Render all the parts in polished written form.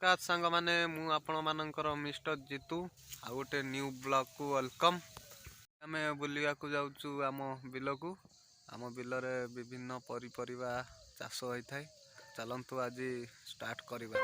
का सांग माने मु आपण मानकर मिस्टर जीतू आ गोटे न्यू ब्लॉग को वेलकम। आम बुलिया को जाऊँ आम बिल को। आम बिल रे विभिन्न परिपरिवा चाष होता है। चलतु आज स्टार्ट करवा।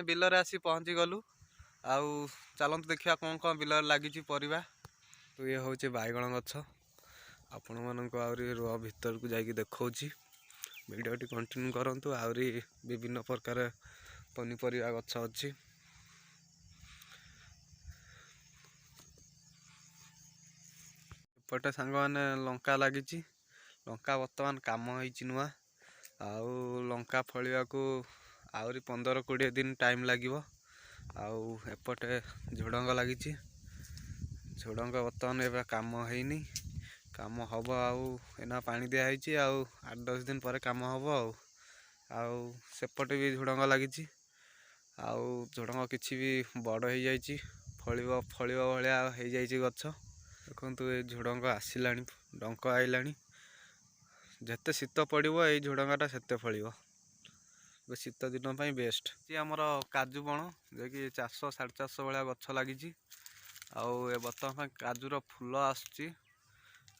बिल आसी पहुँची गलु आउ चलतु देखा कौन कौन बिल लगी परिवा। तो ये हूँ बैगण गछ आपण मानक आहरी रुआ भीतर को जाकि देखौछि वीडियोटी कंटिन्यू करंतु। आहरी विभिन्न प्रकार पनीपरिया गछ अछि। एपटे सांग माने लंका लगी। लंका वर्तमान काम होइछि नुआ आउ लंका फलिया को आहरी 15-20 दिन टाइम लगिवो। आउ एपटे झुडंग लगी। झुडंग वर्तमान एबे काम हैनी, काम हम आउ एना पानी दिखाई आउ 8-10 दिन पर काम हम आउ सेपटे भी झुडंग लगी। आउ झुडंग किछि भी बड़ हो जाइछि, फलिबो भाया हो जाइछि गछ। देखंतु ए झुडंग आसिलानी, डंक आइलानी। जेते शीत पड़िबो ए झुडंगाटा सेते फलिबो। शीत दिन पाई बेस्ट। ये हमर काजू बण जे कि 400-450 भाया गछ लगी। आउ ए बर्तमान काजूर फूल आसुची।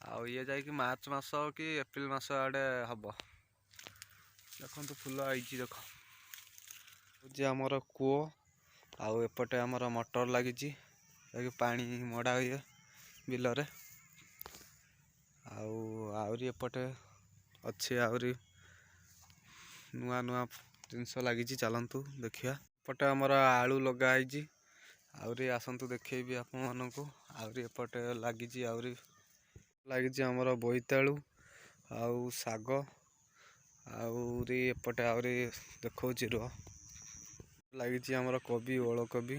आउ ये जाकि मार्च मास कि एप्रिल मास आड़े हम। देखो फूल आई देख जी आमर कूओ। आउ एपटे आमर मटर लगी पानी मड़ा हुए बिल रे। आहरी एपटे अच्छे आहरी नुआ नुआ जिनस लगी। चलतु देखिया एपटे आमर आलू लगाई। आहरी आसतु देखेबी आपण मानक। आहरी एपटे लगी आहरी लगी आमर बोईतालु आउ साग। आहरी एपटे आहरी देखौछि रुह लगी आमर कोबी ओल कोबी।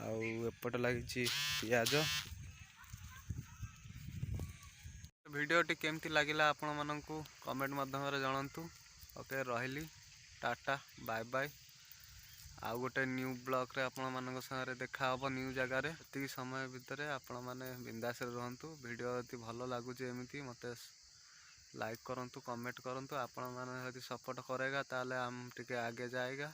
आउ एपटे लगी पियाज। वीडियोटी केमती लगिला आपण मानकु कमेंट माध्यम रे जणांतु। ओके रहिली, टाटा बाय बाय। आउ गोटे न्यू ब्लॉग रे आपण मानक संगे देखा हबो न्यू जगह रे। एतिकी समय भितर आपण माने बिंदास रे रहंतु। वीडियो यदि भलो लागुचे एमिति मते लाइक करंतु, कमेंट करंतु। आपण माने यदि सपोर्ट करेगा ताले हम टिके आगे जाएगा।